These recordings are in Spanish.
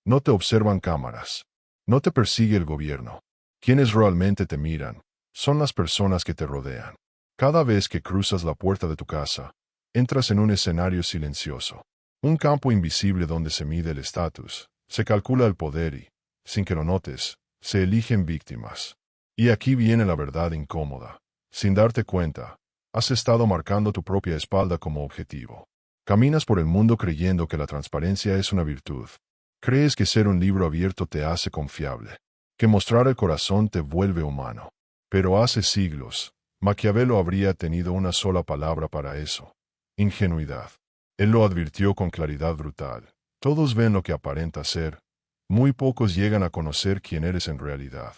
No te observan cámaras. No te persigue el gobierno. Quienes realmente te miran son las personas que te rodean. Cada vez que cruzas la puerta de tu casa, entras en un escenario silencioso. Un campo invisible donde se mide el estatus, se calcula el poder y, sin que lo notes, se eligen víctimas. Y aquí viene la verdad incómoda. Sin darte cuenta, has estado marcando tu propia espalda como objetivo. Caminas por el mundo creyendo que la transparencia es una virtud. Crees que ser un libro abierto te hace confiable, que mostrar el corazón te vuelve humano. Pero hace siglos, Maquiavelo habría tenido una sola palabra para eso: ingenuidad. Él lo advirtió con claridad brutal. Todos ven lo que aparenta ser. Muy pocos llegan a conocer quién eres en realidad.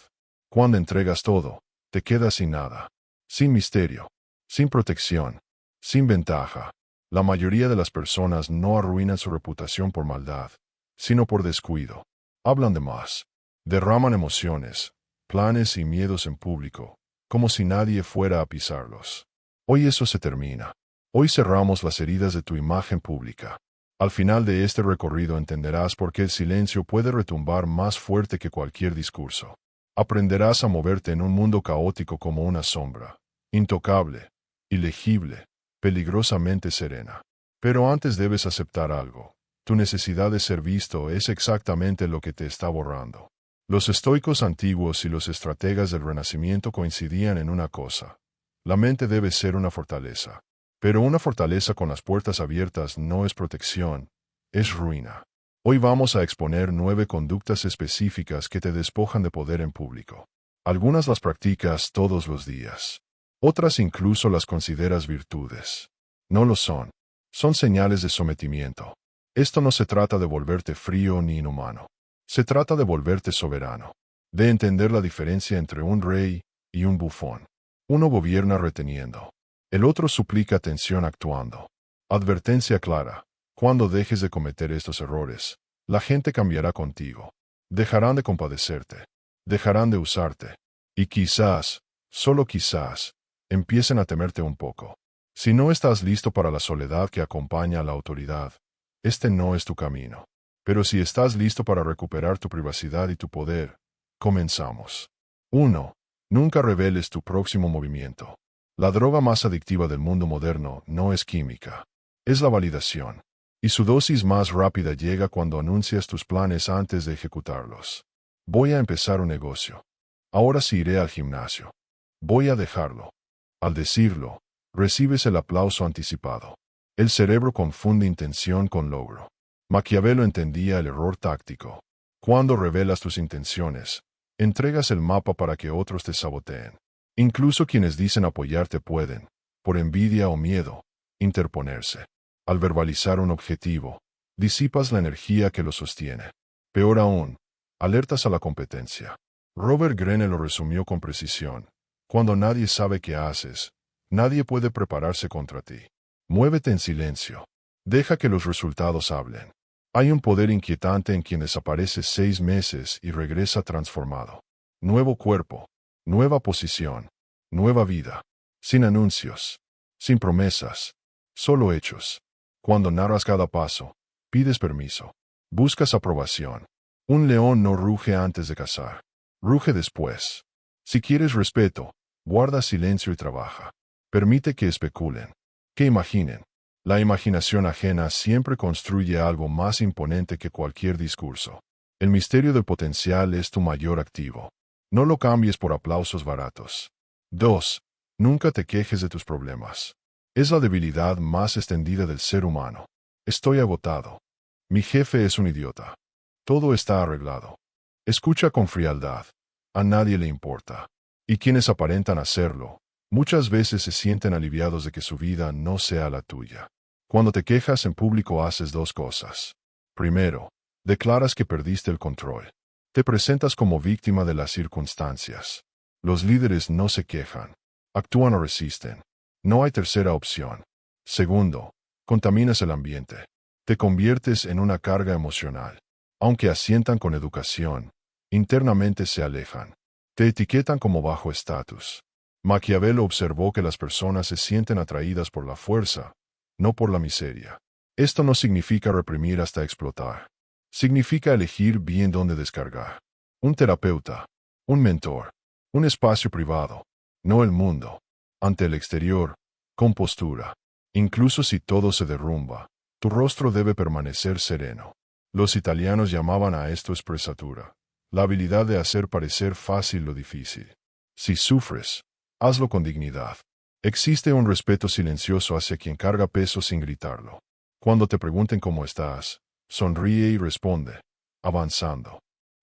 Cuando entregas todo, te quedas sin nada. Sin misterio, sin protección, sin ventaja. La mayoría de las personas no arruinan su reputación por maldad, sino por descuido. Hablan de más. Derraman emociones, planes y miedos en público, como si nadie fuera a pisarlos. Hoy eso se termina. Hoy cerramos las heridas de tu imagen pública. Al final de este recorrido entenderás por qué el silencio puede retumbar más fuerte que cualquier discurso. Aprenderás a moverte en un mundo caótico como una sombra, intocable, ilegible, peligrosamente serena. Pero antes debes aceptar algo. Tu necesidad de ser visto es exactamente lo que te está borrando. Los estoicos antiguos y los estrategas del Renacimiento coincidían en una cosa: la mente debe ser una fortaleza. Pero una fortaleza con las puertas abiertas no es protección, es ruina. Hoy vamos a exponer 9 conductas específicas que te despojan de poder en público. Algunas las practicas todos los días. Otras incluso las consideras virtudes. No lo son. Son señales de sometimiento. Esto no se trata de volverte frío ni inhumano. Se trata de volverte soberano. De entender la diferencia entre un rey y un bufón. Uno gobierna reteniendo. El otro suplica atención actuando. Advertencia clara: cuando dejes de cometer estos errores, la gente cambiará contigo. Dejarán de compadecerte. Dejarán de usarte. Y quizás, solo quizás, empiecen a temerte un poco. Si no estás listo para la soledad que acompaña a la autoridad, este no es tu camino. Pero si estás listo para recuperar tu privacidad y tu poder, comenzamos. 1. Nunca reveles tu próximo movimiento. La droga más adictiva del mundo moderno no es química, es la validación. Y su dosis más rápida llega cuando anuncias tus planes antes de ejecutarlos. Voy a empezar un negocio. Ahora sí iré al gimnasio. Voy a dejarlo. Al decirlo, recibes el aplauso anticipado. El cerebro confunde intención con logro. Maquiavelo entendía el error táctico. Cuando revelas tus intenciones, entregas el mapa para que otros te saboteen. Incluso quienes dicen apoyarte pueden, por envidia o miedo, interponerse. Al verbalizar un objetivo, disipas la energía que lo sostiene. Peor aún, alertas a la competencia. Robert Greene lo resumió con precisión: cuando nadie sabe qué haces, nadie puede prepararse contra ti. Muévete en silencio. Deja que los resultados hablen. Hay un poder inquietante en quien desaparece 6 meses y regresa transformado. Nuevo cuerpo. Nueva posición, nueva vida, sin anuncios, sin promesas, solo hechos. Cuando narras cada paso, pides permiso, buscas aprobación. Un león no ruge antes de cazar, ruge después. Si quieres respeto, guarda silencio y trabaja. Permite que especulen, que imaginen. La imaginación ajena siempre construye algo más imponente que cualquier discurso. El misterio del potencial es tu mayor activo. No lo cambies por aplausos baratos. 2. Nunca te quejes de tus problemas. Es la debilidad más extendida del ser humano. Estoy agotado. Mi jefe es un idiota. Todo está arreglado. Escucha con frialdad. A nadie le importa. Y quienes aparentan hacerlo, muchas veces se sienten aliviados de que su vida no sea la tuya. Cuando te quejas en público haces 2 cosas. Primero, declaras que perdiste el control. Te presentas como víctima de las circunstancias. Los líderes no se quejan, actúan o resisten. No hay tercera opción. Segundo, contaminas el ambiente. Te conviertes en una carga emocional. Aunque asientan con educación, internamente se alejan. Te etiquetan como bajo estatus. Maquiavelo observó que las personas se sienten atraídas por la fuerza, no por la miseria. Esto no significa reprimir hasta explotar. Significa elegir bien dónde descargar. Un terapeuta, un mentor, un espacio privado, no el mundo. Ante el exterior, con postura. Incluso si todo se derrumba, tu rostro debe permanecer sereno. Los italianos llamaban a esto espresatura, la habilidad de hacer parecer fácil lo difícil. Si sufres, hazlo con dignidad. Existe un respeto silencioso hacia quien carga peso sin gritarlo. Cuando te pregunten cómo estás, sonríe y responde, avanzando.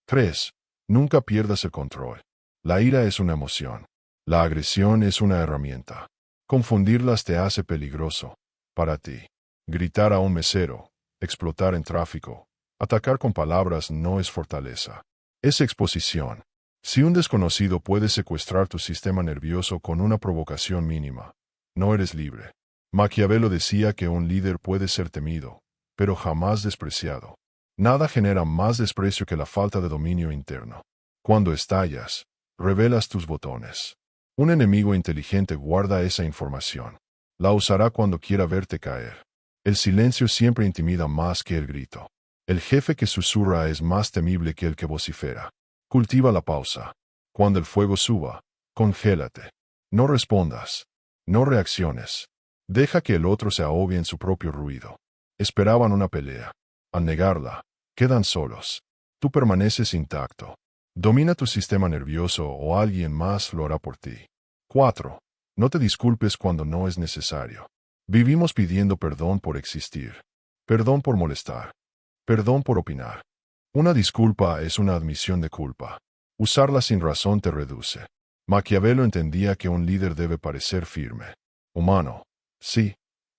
3. Nunca pierdas el control. La ira es una emoción. La agresión es una herramienta. Confundirlas te hace peligroso. Para ti. Gritar a un mesero, explotar en tráfico, atacar con palabras no es fortaleza. Es exposición. Si un desconocido puede secuestrar tu sistema nervioso con una provocación mínima, no eres libre. Maquiavelo decía que un líder puede ser temido, pero jamás despreciado. Nada genera más desprecio que la falta de dominio interno. Cuando estallas, revelas tus botones. Un enemigo inteligente guarda esa información. La usará cuando quiera verte caer. El silencio siempre intimida más que el grito. El jefe que susurra es más temible que el que vocifera. Cultiva la pausa. Cuando el fuego suba, congélate. No respondas. No reacciones. Deja que el otro se ahogue en su propio ruido. Esperaban una pelea. Al negarla, quedan solos. Tú permaneces intacto. Domina tu sistema nervioso o alguien más lo hará por ti. 4. No te disculpes cuando no es necesario. Vivimos pidiendo perdón por existir. Perdón por molestar. Perdón por opinar. Una disculpa es una admisión de culpa. Usarla sin razón te reduce. Maquiavelo entendía que un líder debe parecer firme. Humano. Sí,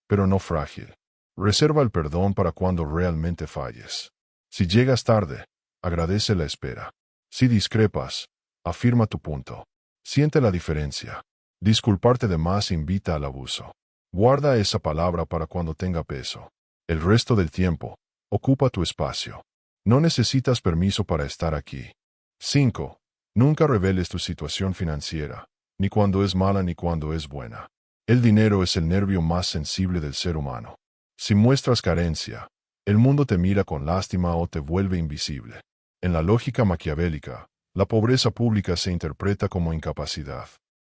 pero no frágil. Reserva el perdón para cuando realmente falles. Si llegas tarde, agradece la espera. Si discrepas, afirma tu punto. Siente la diferencia. Disculparte de más invita al abuso. Guarda esa palabra para cuando tenga peso. El resto del tiempo, ocupa tu espacio. No necesitas permiso para estar aquí. 5. Nunca reveles tu situación financiera, ni cuando es mala ni cuando es buena. El dinero es el nervio más sensible del ser humano. Si muestras carencia, el mundo te mira con lástima o te vuelve invisible. En la lógica maquiavélica, la pobreza pública se interpreta como incapacidad.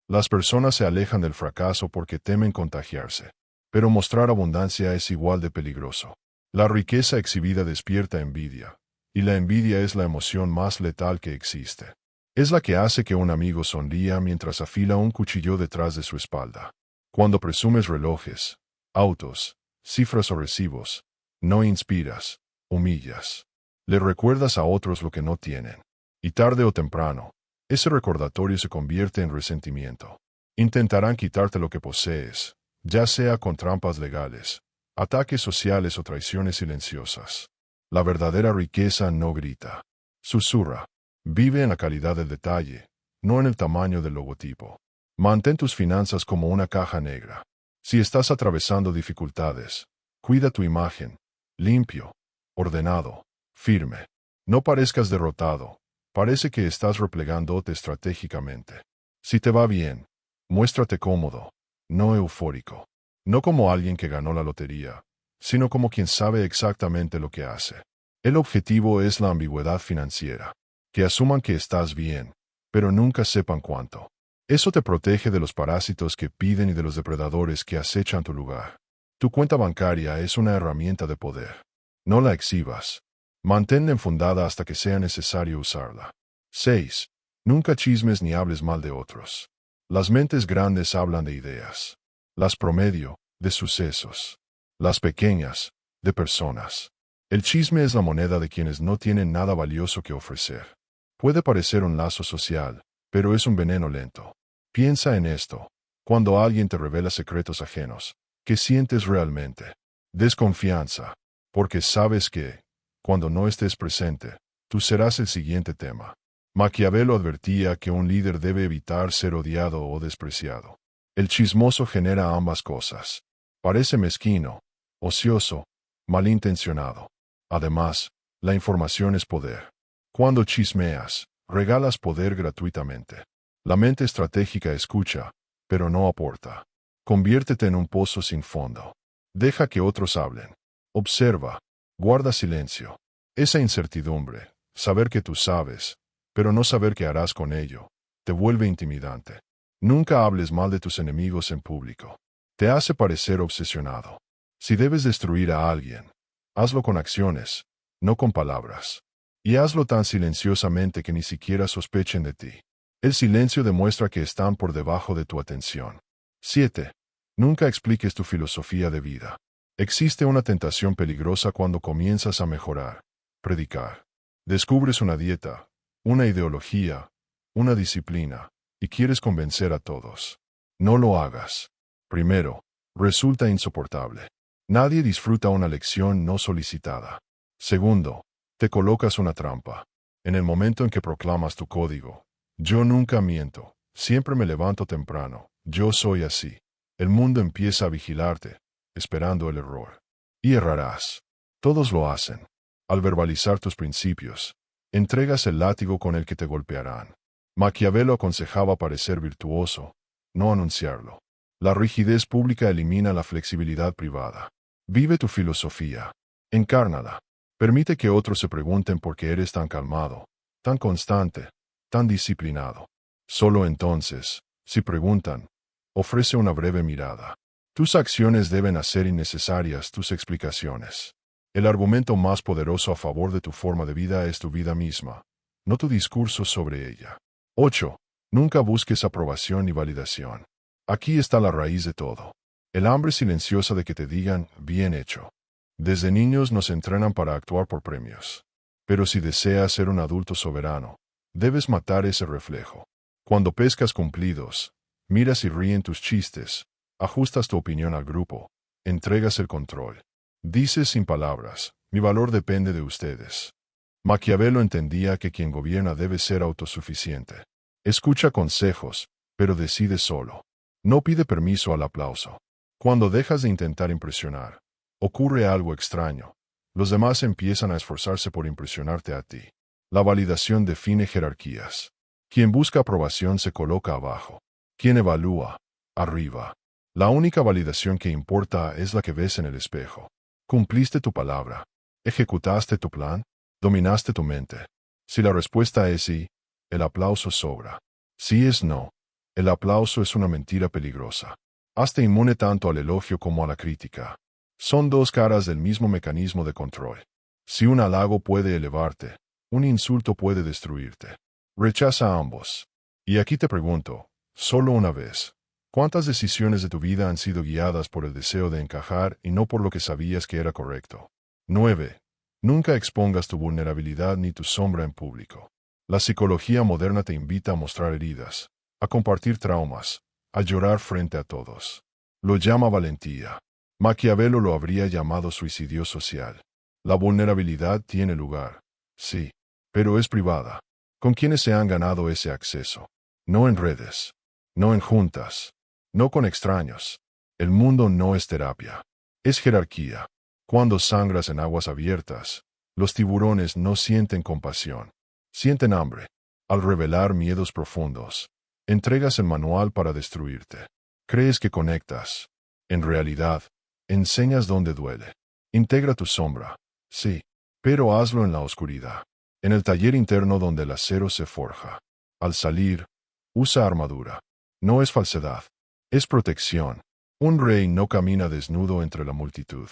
Las personas se alejan del fracaso porque temen contagiarse. Pero mostrar abundancia es igual de peligroso. La riqueza exhibida despierta envidia, y la envidia es la emoción más letal que existe. Es la que hace que un amigo sonría mientras afila un cuchillo detrás de su espalda. Cuando presumes relojes, autos, cifras o recibos, no inspiras, humillas. Le recuerdas a otros lo que no tienen. Y tarde o temprano, ese recordatorio se convierte en resentimiento. Intentarán quitarte lo que posees, ya sea con trampas legales, ataques sociales o traiciones silenciosas. La verdadera riqueza no grita. Susurra. Vive en la calidad del detalle, no en el tamaño del logotipo. Mantén tus finanzas como una caja negra. Si estás atravesando dificultades, cuida tu imagen. Limpio, ordenado, firme. No parezcas derrotado. Parece que estás replegándote estratégicamente. Si te va bien, muéstrate cómodo, no eufórico. No como alguien que ganó la lotería, sino como quien sabe exactamente lo que hace. El objetivo es la ambigüedad financiera. Que asuman que estás bien, pero nunca sepan cuánto. Eso te protege de los parásitos que piden y de los depredadores que acechan tu lugar. Tu cuenta bancaria es una herramienta de poder. No la exhibas. Manténla enfundada hasta que sea necesario usarla. 6. Nunca chismes ni hables mal de otros. Las mentes grandes hablan de ideas. Las promedio, de sucesos. Las pequeñas, de personas. El chisme es la moneda de quienes no tienen nada valioso que ofrecer. Puede parecer un lazo social, pero es un veneno lento. Piensa en esto. Cuando alguien te revela secretos ajenos, ¿qué sientes realmente? Desconfianza, porque sabes que, cuando no estés presente, tú serás el siguiente tema. Maquiavelo advertía que un líder debe evitar ser odiado o despreciado. El chismoso genera ambas cosas. Parece mezquino, ocioso, malintencionado. Además, la información es poder. Cuando chismeas, regalas poder gratuitamente. La mente estratégica escucha, pero no aporta. Conviértete en un pozo sin fondo. Deja que otros hablen. Observa. Guarda silencio. Esa incertidumbre, saber que tú sabes, pero no saber qué harás con ello, te vuelve intimidante. Nunca hables mal de tus enemigos en público. Te hace parecer obsesionado. Si debes destruir a alguien, hazlo con acciones, no con palabras. Y hazlo tan silenciosamente que ni siquiera sospechen de ti. El silencio demuestra que están por debajo de tu atención. 7. Nunca expliques tu filosofía de vida. Existe una tentación peligrosa cuando comienzas a mejorar, predicar. Descubres una dieta, una ideología, una disciplina, y quieres convencer a todos. No lo hagas. Primero, resulta insoportable. Nadie disfruta una lección no solicitada. Segundo, te colocas una trampa. En el momento en que proclamas tu código, yo nunca miento, siempre me levanto temprano, yo soy así. El mundo empieza a vigilarte, esperando el error. Y errarás. Todos lo hacen. Al verbalizar tus principios, entregas el látigo con el que te golpearán. Maquiavelo aconsejaba parecer virtuoso, no anunciarlo. La rigidez pública elimina la flexibilidad privada. Vive tu filosofía. Encárnala. Permite que otros se pregunten por qué eres tan calmado, tan constante, tan disciplinado. Solo entonces, si preguntan, ofrece una breve mirada. Tus acciones deben hacer innecesarias tus explicaciones. El argumento más poderoso a favor de tu forma de vida es tu vida misma, no tu discurso sobre ella. 8. Nunca busques aprobación ni validación. Aquí está la raíz de todo. El hambre silenciosa de que te digan, bien hecho. Desde niños nos entrenan para actuar por premios. Pero si deseas ser un adulto soberano, debes matar ese reflejo. Cuando pescas cumplidos, miras y ríen tus chistes, ajustas tu opinión al grupo, entregas el control. Dices sin palabras, mi valor depende de ustedes. Maquiavelo entendía que quien gobierna debe ser autosuficiente. Escucha consejos, pero decide solo. No pide permiso al aplauso. Cuando dejas de intentar impresionar, ocurre algo extraño. Los demás empiezan a esforzarse por impresionarte a ti. La validación define jerarquías. Quien busca aprobación se coloca abajo. Quien evalúa, arriba. La única validación que importa es la que ves en el espejo. ¿Cumpliste tu palabra? ¿Ejecutaste tu plan? ¿Dominaste tu mente? Si la respuesta es sí, el aplauso sobra. Si es no, el aplauso es una mentira peligrosa. Hazte inmune tanto al elogio como a la crítica. Son dos caras del mismo mecanismo de control. Si un halago puede elevarte, un insulto puede destruirte. Rechaza ambos. Y aquí te pregunto, solo una vez, ¿cuántas decisiones de tu vida han sido guiadas por el deseo de encajar y no por lo que sabías que era correcto? 9. Nunca expongas tu vulnerabilidad ni tu sombra en público. La psicología moderna te invita a mostrar heridas, a compartir traumas, a llorar frente a todos. Lo llama valentía. Maquiavelo lo habría llamado suicidio social. La vulnerabilidad tiene lugar, sí, pero es privada. ¿Con quiénes se han ganado ese acceso? No en redes, no en juntas, no con extraños. El mundo no es terapia, es jerarquía. Cuando sangras en aguas abiertas, los tiburones no sienten compasión, sienten hambre. Al revelar miedos profundos, entregas el manual para destruirte. Crees que conectas. En realidad, enseñas dónde duele. Integra tu sombra, sí, pero hazlo en la oscuridad. En el taller interno donde el acero se forja. Al salir, usa armadura. No es falsedad, es protección. Un rey no camina desnudo entre la multitud.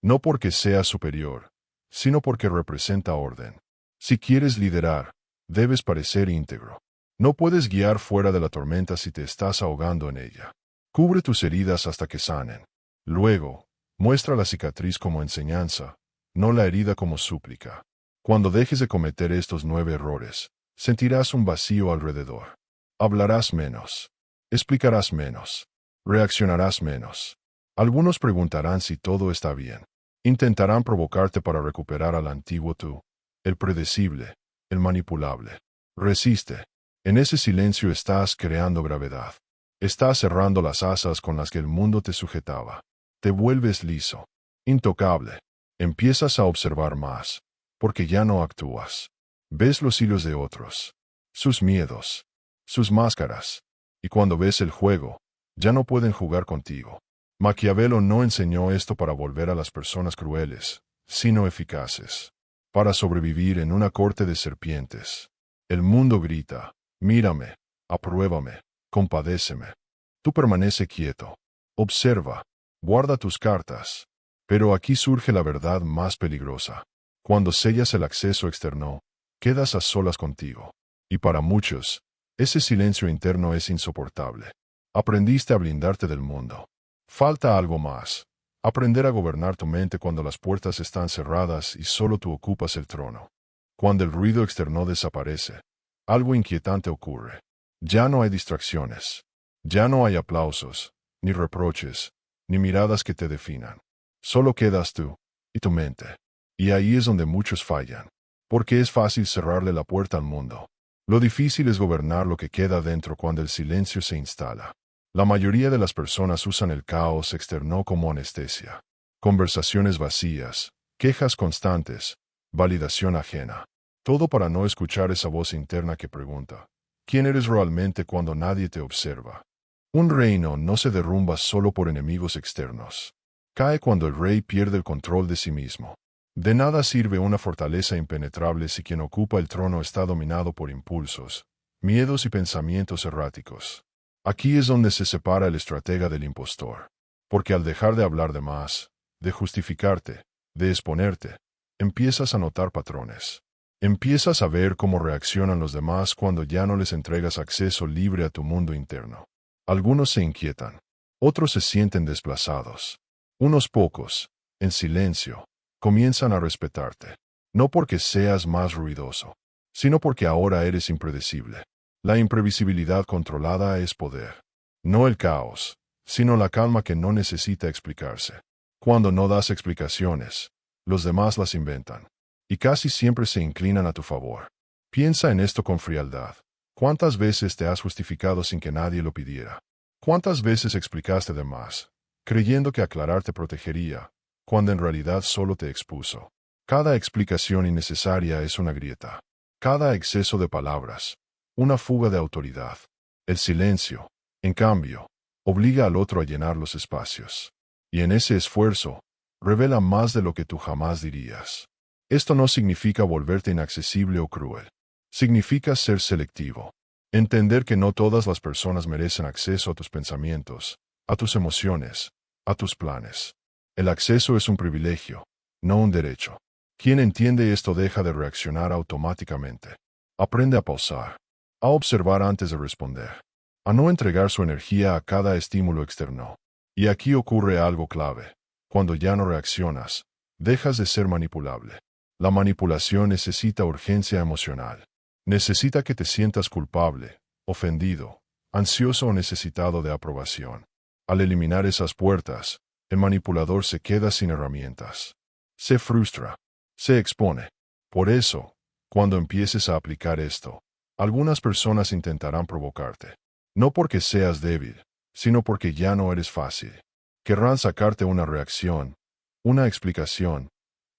No porque sea superior, sino porque representa orden. Si quieres liderar, debes parecer íntegro. No puedes guiar fuera de la tormenta si te estás ahogando en ella. Cubre tus heridas hasta que sanen. Luego, muestra la cicatriz como enseñanza, no la herida como súplica. Cuando dejes de cometer estos 9 errores, sentirás un vacío alrededor. Hablarás menos. Explicarás menos. Reaccionarás menos. Algunos preguntarán si todo está bien. Intentarán provocarte para recuperar al antiguo tú, el predecible, el manipulable. Resiste. En ese silencio estás creando gravedad. Estás cerrando las asas con las que el mundo te sujetaba. Te vuelves liso, intocable. Empiezas a observar más, porque ya no actúas. Ves los hilos de otros, sus miedos, sus máscaras. Y cuando ves el juego, ya no pueden jugar contigo. Maquiavelo no enseñó esto para volver a las personas crueles, sino eficaces. para sobrevivir en una corte de serpientes. El mundo grita, mírame, apruébame, compadéceme. Tú permanece quieto. Observa, guarda tus cartas. Pero aquí surge la verdad más peligrosa. Cuando sellas el acceso externo, quedas a solas contigo. Y para muchos, ese silencio interno es insoportable. Aprendiste a blindarte del mundo. Falta algo más. Aprender a gobernar tu mente cuando las puertas están cerradas y solo tú ocupas el trono. Cuando el ruido externo desaparece, algo inquietante ocurre. Ya no hay distracciones. Ya no hay aplausos, ni reproches, ni miradas que te definan. Solo quedas tú y tu mente. Y ahí es donde muchos fallan. Porque es fácil cerrarle la puerta al mundo. Lo difícil es gobernar lo que queda dentro cuando el silencio se instala. La mayoría de las personas usan el caos externo como anestesia. Conversaciones vacías, quejas constantes, validación ajena. Todo para no escuchar esa voz interna que pregunta, ¿quién eres realmente cuando nadie te observa? Un reino no se derrumba solo por enemigos externos. Cae cuando el rey pierde el control de sí mismo. De nada sirve una fortaleza impenetrable si quien ocupa el trono está dominado por impulsos, miedos y pensamientos erráticos. Aquí es donde se separa el estratega del impostor. Porque al dejar de hablar de más, de justificarte, de exponerte, empiezas a notar patrones. Empiezas a ver cómo reaccionan los demás cuando ya no les entregas acceso libre a tu mundo interno. Algunos se inquietan. Otros se sienten desplazados. Unos pocos, en silencio, comienzan a respetarte. No porque seas más ruidoso, sino porque ahora eres impredecible. La imprevisibilidad controlada es poder. No el caos, sino la calma que no necesita explicarse. Cuando no das explicaciones, los demás las inventan. Y casi siempre se inclinan a tu favor. Piensa en esto con frialdad. ¿Cuántas veces te has justificado sin que nadie lo pidiera? ¿Cuántas veces explicaste de más, creyendo que aclarar te protegería, cuando en realidad solo te expuso? Cada explicación innecesaria es una grieta. Cada exceso de palabras, una fuga de autoridad. El silencio, en cambio, obliga al otro a llenar los espacios. Y en ese esfuerzo, revela más de lo que tú jamás dirías. Esto no significa volverte inaccesible o cruel. Significa ser selectivo. Entender que no todas las personas merecen acceso a tus pensamientos, a tus emociones, a tus planes. El acceso es un privilegio, no un derecho. Quien entiende esto deja de reaccionar automáticamente. Aprende a pausar, a observar antes de responder, a no entregar su energía a cada estímulo externo. Y aquí ocurre algo clave. Cuando ya no reaccionas, dejas de ser manipulable. La manipulación necesita urgencia emocional. Necesita que te sientas culpable, ofendido, ansioso o necesitado de aprobación. Al eliminar esas puertas, el manipulador se queda sin herramientas. Se frustra, se expone. Por eso, cuando empieces a aplicar esto, algunas personas intentarán provocarte. No porque seas débil, sino porque ya no eres fácil. Querrán sacarte una reacción, una explicación,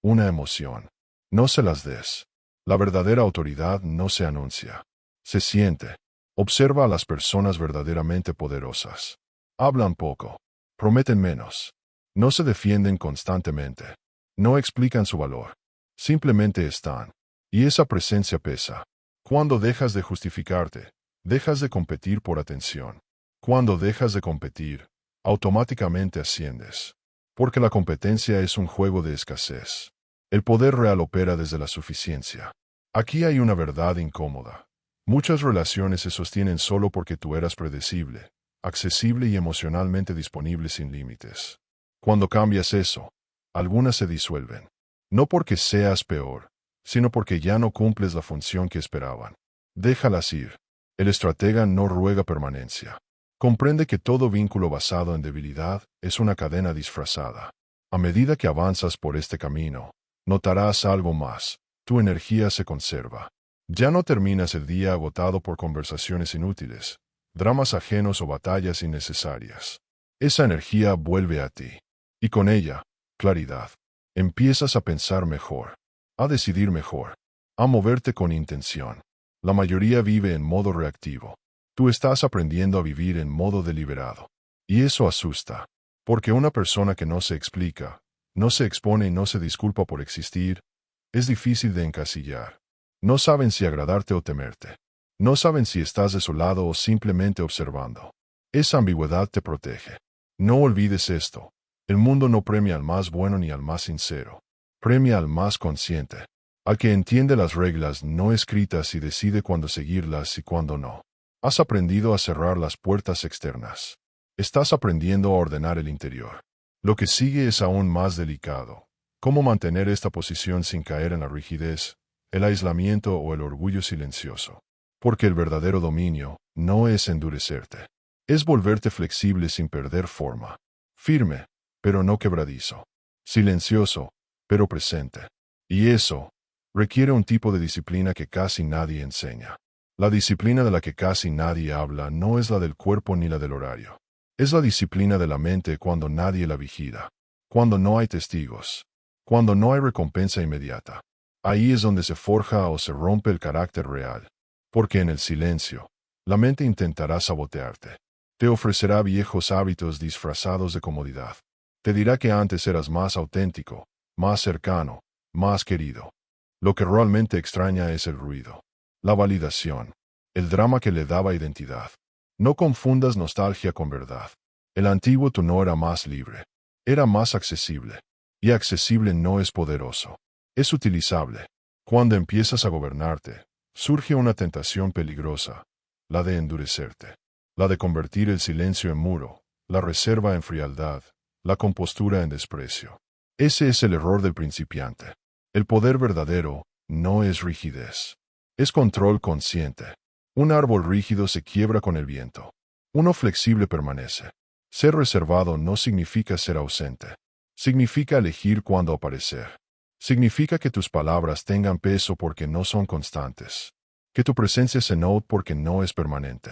una emoción. No se las des. La verdadera autoridad no se anuncia. Se siente. Observa a las personas verdaderamente poderosas. Hablan poco. Prometen menos. No se defienden constantemente. No explican su valor. Simplemente están. Y esa presencia pesa. Cuando dejas de justificarte, dejas de competir por atención. Cuando dejas de competir, automáticamente asciendes. Porque la competencia es un juego de escasez. El poder real opera desde la suficiencia. Aquí hay una verdad incómoda. Muchas relaciones se sostienen solo porque tú eras predecible, accesible y emocionalmente disponible sin límites. Cuando cambias eso, algunas se disuelven. No porque seas peor, sino porque ya no cumples la función que esperaban. Déjalas ir. El estratega no ruega permanencia. Comprende que todo vínculo basado en debilidad es una cadena disfrazada. A medida que avanzas por este camino, notarás algo más. Tu energía se conserva. Ya no terminas el día agotado por conversaciones inútiles, dramas ajenos o batallas innecesarias. Esa energía vuelve a ti. Y con ella, claridad. Empiezas a pensar mejor, a decidir mejor, a moverte con intención. La mayoría vive en modo reactivo. Tú estás aprendiendo a vivir en modo deliberado. Y eso asusta. Porque una persona que no se explica, no se expone y no se disculpa por existir, Es difícil de encasillar. No saben si agradarte o temerte. No saben si estás de su lado o simplemente observando. Esa ambigüedad te protege. No olvides esto. El mundo no premia al más bueno ni al más sincero. Premia al más consciente. Al que entiende las reglas no escritas y decide cuándo seguirlas y cuándo no. Has aprendido a cerrar las puertas externas. Estás aprendiendo a ordenar el interior. Lo que sigue es aún más delicado. ¿Cómo mantener esta posición sin caer en la rigidez, el aislamiento o el orgullo silencioso? Porque el verdadero dominio no es endurecerte. Es volverte flexible sin perder forma. Firme, pero no quebradizo. Silencioso, pero presente. Y eso requiere un tipo de disciplina que casi nadie enseña. La disciplina de la que casi nadie habla no es la del cuerpo ni la del horario. Es la disciplina de la mente cuando nadie la vigila. Cuando no hay testigos. Cuando no hay recompensa inmediata. Ahí es donde se forja o se rompe el carácter real. Porque en el silencio, la mente intentará sabotearte. Te ofrecerá viejos hábitos disfrazados de comodidad. Te dirá que antes eras más auténtico, más cercano, más querido. Lo que realmente extraña es el ruido, la validación, el drama que le daba identidad. No confundas nostalgia con verdad. El antiguo tú no era más libre, era más accesible. Y accesible no es poderoso, es utilizable. Cuando empiezas a gobernarte, surge una tentación peligrosa, la de endurecerte, la de convertir el silencio en muro, la reserva en frialdad, la compostura en desprecio. Ese es el error del principiante. El poder verdadero no es rigidez, es control consciente. Un árbol rígido se quiebra con el viento. Uno flexible permanece. Ser reservado no significa ser ausente. Significa elegir cuándo aparecer. Significa que tus palabras tengan peso porque no son constantes. Que tu presencia se note porque no es permanente.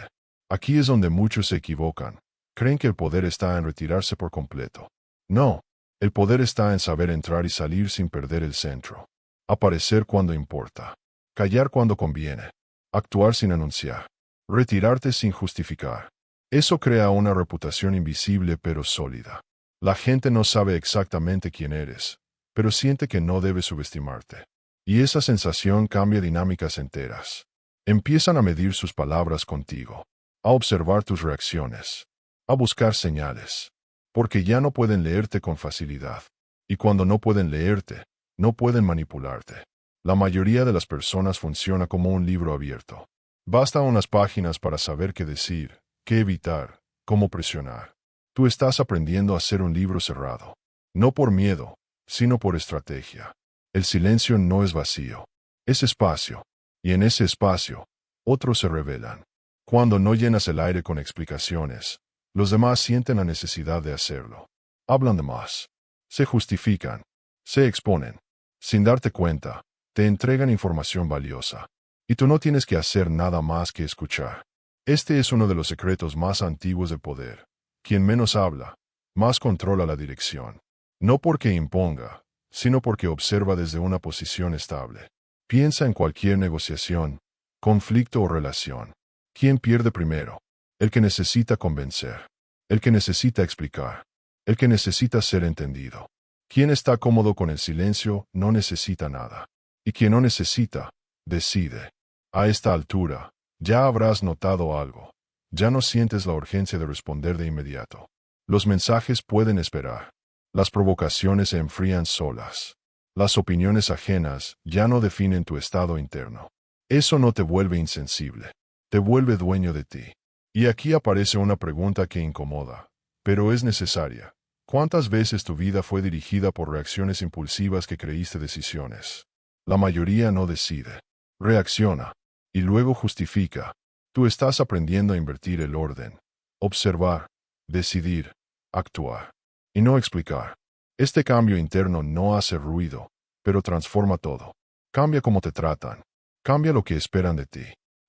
Aquí es donde muchos se equivocan. Creen que el poder está en retirarse por completo. No, el poder está en saber entrar y salir sin perder el centro. Aparecer cuando importa. Callar cuando conviene. Actuar sin anunciar. Retirarte sin justificar. Eso crea una reputación invisible pero sólida. La gente no sabe exactamente quién eres, pero siente que no debe subestimarte. Y esa sensación cambia dinámicas enteras. Empiezan a medir sus palabras contigo, a observar tus reacciones, a buscar señales, porque ya no pueden leerte con facilidad. Y cuando no pueden leerte, no pueden manipularte. La mayoría de las personas funciona como un libro abierto. Basta unas páginas para saber qué decir, qué evitar, cómo presionar. Tú estás aprendiendo a ser un libro cerrado. No por miedo, sino por estrategia. El silencio no es vacío. Es espacio. Y en ese espacio, otros se revelan. Cuando no llenas el aire con explicaciones, los demás sienten la necesidad de hacerlo. Hablan de más. Se justifican. Se exponen. Sin darte cuenta, te entregan información valiosa. Y tú no tienes que hacer nada más que escuchar. Este es uno de los secretos más antiguos del poder. Quien menos habla, más controla la dirección. No porque imponga, sino porque observa desde una posición estable. Piensa en cualquier negociación, conflicto o relación. ¿Quién pierde primero? El que necesita convencer. El que necesita explicar. El que necesita ser entendido. Quien está cómodo con el silencio no necesita nada. Y quien no necesita, decide. A esta altura, ya habrás notado algo. Ya no sientes la urgencia de responder de inmediato. Los mensajes pueden esperar. Las provocaciones se enfrían solas. Las opiniones ajenas ya no definen tu estado interno. Eso no te vuelve insensible. Te vuelve dueño de ti. Y aquí aparece una pregunta que incomoda, pero es necesaria. ¿Cuántas veces tu vida fue dirigida por reacciones impulsivas que creíste decisiones? La mayoría no decide. Reacciona. Y luego justifica. Tú estás aprendiendo a invertir el orden. Observar. Decidir. Actuar. Y no explicar. Este cambio interno no hace ruido, pero transforma todo. Cambia cómo te tratan. Cambia lo que esperan de ti.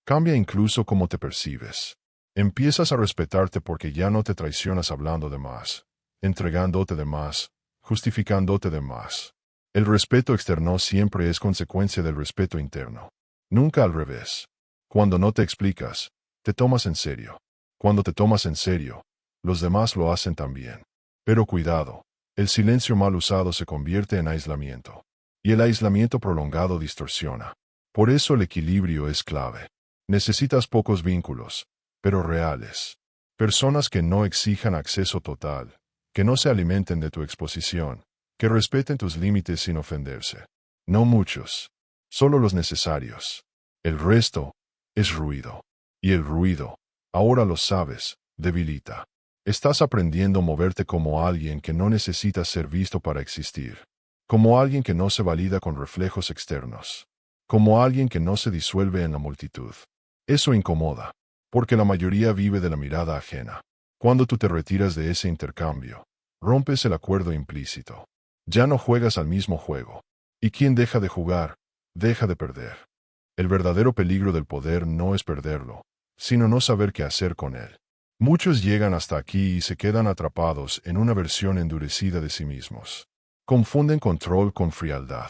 Cambia incluso cómo te percibes. Empiezas a respetarte porque ya no te traicionas hablando de más, entregándote de más, justificándote de más. El respeto externo siempre es consecuencia del respeto interno. Nunca al revés. Cuando no te explicas, te tomas en serio. Cuando te tomas en serio, los demás lo hacen también. Pero cuidado, el silencio mal usado se convierte en aislamiento. y el aislamiento prolongado distorsiona. Por eso el equilibrio es clave. Necesitas pocos vínculos, pero reales. Personas que no exijan acceso total, que no se alimenten de tu exposición, que respeten tus límites sin ofenderse. No muchos, solo los necesarios. El resto es ruido. Y el ruido, ahora lo sabes, debilita. Estás aprendiendo a moverte como alguien que no necesita ser visto para existir. Como alguien que no se valida con reflejos externos. Como alguien que no se disuelve en la multitud. Eso incomoda, porque la mayoría vive de la mirada ajena. Cuando tú te retiras de ese intercambio, rompes el acuerdo implícito. Ya no juegas al mismo juego. Y quien deja de jugar, deja de perder. El verdadero peligro del poder no es perderlo, sino no saber qué hacer con él. Muchos llegan hasta aquí y se quedan atrapados en una versión endurecida de sí mismos. Confunden control con frialdad.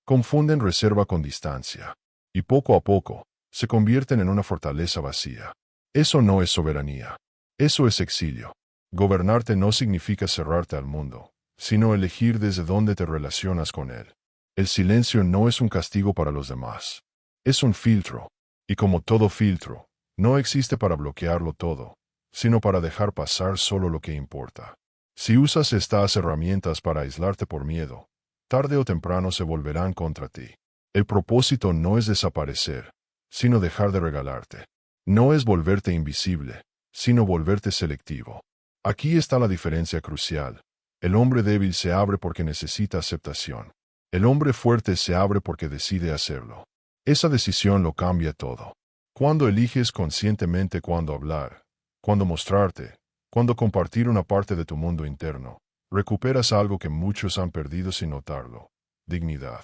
Confunden reserva con distancia. Y poco a poco, se convierten en una fortaleza vacía. Eso no es soberanía. Eso es exilio. Gobernarte no significa cerrarte al mundo, sino elegir desde dónde te relacionas con él. El silencio no es un castigo para los demás. Es un filtro. Y como todo filtro, no existe para bloquearlo todo, sino para dejar pasar solo lo que importa. Si usas estas herramientas para aislarte por miedo, tarde o temprano se volverán contra ti. El propósito no es desaparecer, sino dejar de regalarte. No es volverte invisible, sino volverte selectivo. Aquí está la diferencia crucial. El hombre débil se abre porque necesita aceptación. El hombre fuerte se abre porque decide hacerlo. Esa decisión lo cambia todo. Cuando eliges conscientemente cuándo hablar, cuándo mostrarte, cuándo compartir una parte de tu mundo interno, recuperas algo que muchos han perdido sin notarlo: dignidad.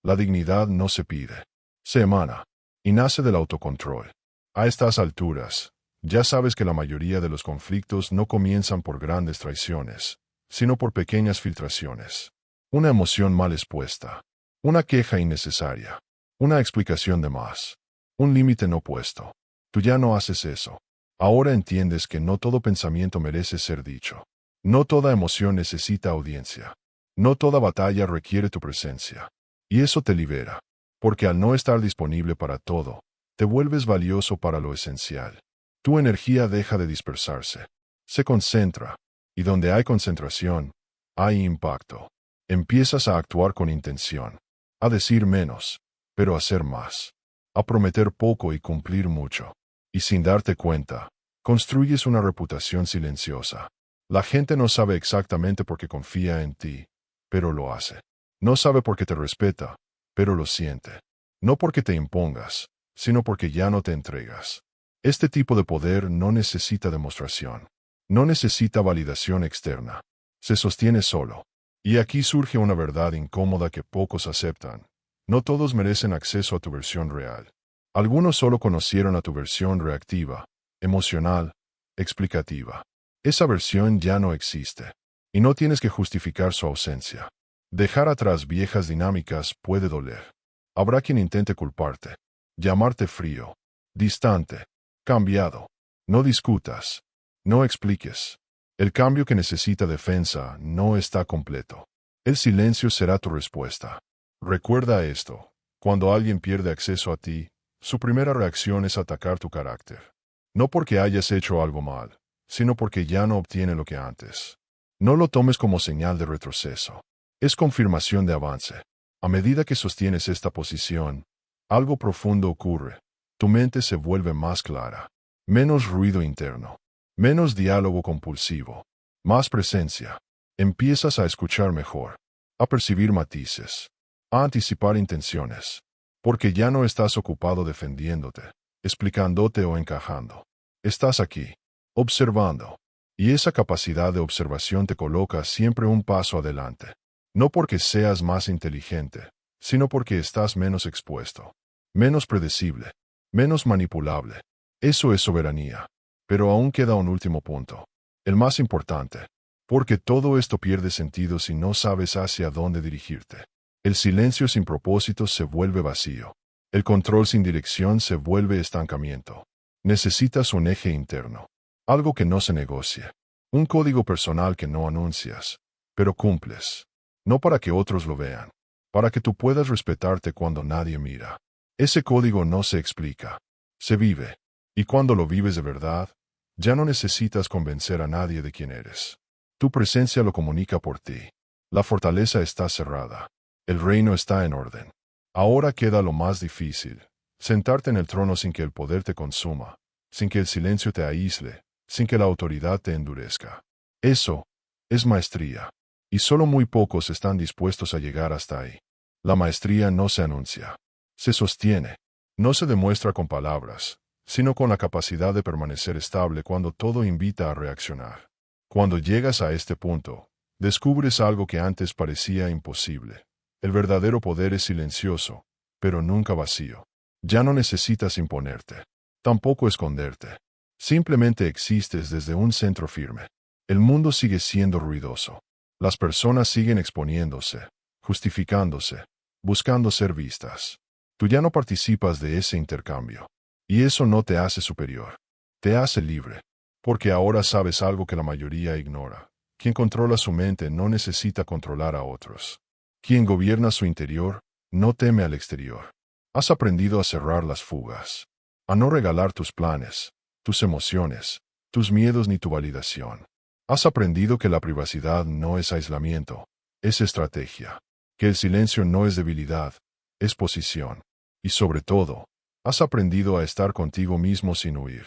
La dignidad no se pide, se emana, y nace del autocontrol. A estas alturas, ya sabes que la mayoría de los conflictos no comienzan por grandes traiciones, sino por pequeñas filtraciones. Una emoción mal expuesta, una queja innecesaria, una explicación de más, un límite no puesto. Tú ya no haces eso. Ahora entiendes que no todo pensamiento merece ser dicho. No toda emoción necesita audiencia. No toda batalla requiere tu presencia. Y eso te libera, porque al no estar disponible para todo, te vuelves valioso para lo esencial. Tu energía deja de dispersarse. Se concentra, y donde hay concentración, hay impacto. Empiezas a actuar con intención, a decir menos, pero a hacer más, a prometer poco y cumplir mucho. Y sin darte cuenta, construyes una reputación silenciosa. La gente no sabe exactamente por qué confía en ti, pero lo hace. No sabe por qué te respeta, pero lo siente. No porque te impongas, sino porque ya no te entregas. Este tipo de poder no necesita demostración. No necesita validación externa. Se sostiene solo. Y aquí surge una verdad incómoda que pocos aceptan. No todos merecen acceso a tu versión real. Algunos solo conocieron a tu versión reactiva, emocional, explicativa. Esa versión ya no existe. Y no tienes que justificar su ausencia. Dejar atrás viejas dinámicas puede doler. Habrá quien intente culparte, llamarte frío, distante, cambiado. No discutas. No expliques. El cambio que necesita defensa no está completo. El silencio será tu respuesta. Recuerda esto: cuando alguien pierde acceso a ti, su primera reacción es atacar tu carácter. No porque hayas hecho algo mal, sino porque ya no obtiene lo que antes. No lo tomes como señal de retroceso. Es confirmación de avance. A medida que sostienes esta posición, algo profundo ocurre. Tu mente se vuelve más clara. Menos ruido interno. Menos diálogo compulsivo. Más presencia. Empiezas a escuchar mejor. A percibir matices. A anticipar intenciones. Porque ya no estás ocupado defendiéndote, explicándote o encajando. Estás aquí, observando. Y esa capacidad de observación te coloca siempre un paso adelante. No porque seas más inteligente, sino porque estás menos expuesto, menos predecible, menos manipulable. Eso es soberanía. Pero aún queda un último punto. El más importante. Porque todo esto pierde sentido si no sabes hacia dónde dirigirte. El silencio sin propósito se vuelve vacío. El control sin dirección se vuelve estancamiento. Necesitas un eje interno. Algo que no se negocie. Un código personal que no anuncias, pero cumples. No para que otros lo vean, para que tú puedas respetarte cuando nadie mira. Ese código no se explica, se vive. Y cuando lo vives de verdad, ya no necesitas convencer a nadie de quién eres. Tu presencia lo comunica por ti. La fortaleza está cerrada. El reino está en orden. Ahora queda lo más difícil. Sentarte en el trono sin que el poder te consuma, sin que el silencio te aísle, sin que la autoridad te endurezca. Eso es maestría. Y solo muy pocos están dispuestos a llegar hasta ahí. La maestría no se anuncia. Se sostiene. No se demuestra con palabras, sino con la capacidad de permanecer estable cuando todo invita a reaccionar. Cuando llegas a este punto, descubres algo que antes parecía imposible. El verdadero poder es silencioso, pero nunca vacío. Ya no necesitas imponerte, tampoco esconderte. Simplemente existes desde un centro firme. El mundo sigue siendo ruidoso. Las personas siguen exponiéndose, justificándose, buscando ser vistas. Tú ya no participas de ese intercambio. Y eso no te hace superior. Te hace libre. Porque ahora sabes algo que la mayoría ignora. Quien controla su mente no necesita controlar a otros. Quien gobierna su interior no teme al exterior. Has aprendido a cerrar las fugas, a no regalar tus planes, tus emociones, tus miedos ni tu validación. Has aprendido que la privacidad no es aislamiento, es estrategia, que el silencio no es debilidad, es posición. Y sobre todo, has aprendido a estar contigo mismo sin huir.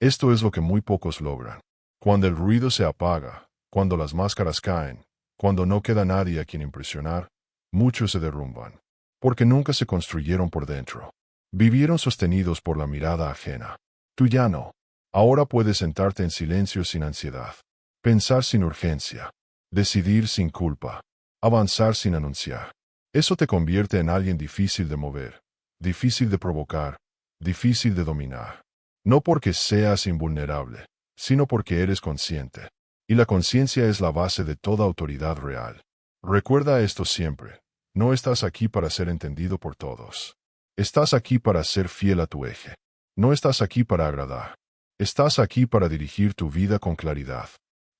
Esto es lo que muy pocos logran. Cuando el ruido se apaga, cuando las máscaras caen, cuando no queda nadie a quien impresionar, muchos se derrumban. Porque nunca se construyeron por dentro. Vivieron sostenidos por la mirada ajena. Tú ya no. Ahora puedes sentarte en silencio sin ansiedad. Pensar sin urgencia. Decidir sin culpa. Avanzar sin anunciar. Eso te convierte en alguien difícil de mover, difícil de provocar, difícil de dominar. No porque seas invulnerable, sino porque eres consciente. Y la conciencia es la base de toda autoridad real. Recuerda esto siempre. No estás aquí para ser entendido por todos. Estás aquí para ser fiel a tu eje. No estás aquí para agradar. Estás aquí para dirigir tu vida con claridad.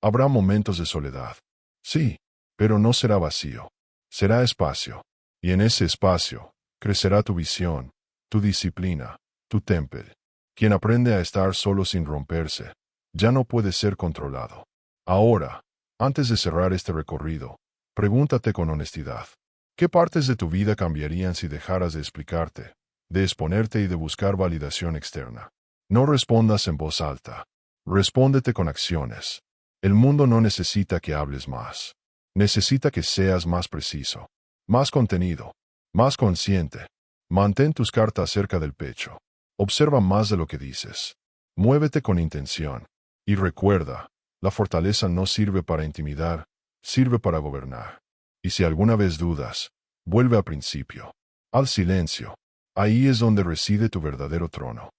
Habrá momentos de soledad. Sí, pero no será vacío. Será espacio. Y en ese espacio, crecerá tu visión, tu disciplina, tu temple. Quien aprende a estar solo sin romperse, ya no puede ser controlado. Ahora, antes de cerrar este recorrido, pregúntate con honestidad. ¿Qué partes de tu vida cambiarían si dejaras de explicarte, de exponerte y de buscar validación externa? No respondas en voz alta. Respóndete con acciones. El mundo no necesita que hables más. Necesita que seas más preciso, más contenido, más consciente. Mantén tus cartas cerca del pecho. Observa más de lo que dices. Muévete con intención. Y recuerda, la fortaleza no sirve para intimidar, sirve para gobernar. Y si alguna vez dudas, vuelve al principio, al silencio. Ahí es donde reside tu verdadero trono.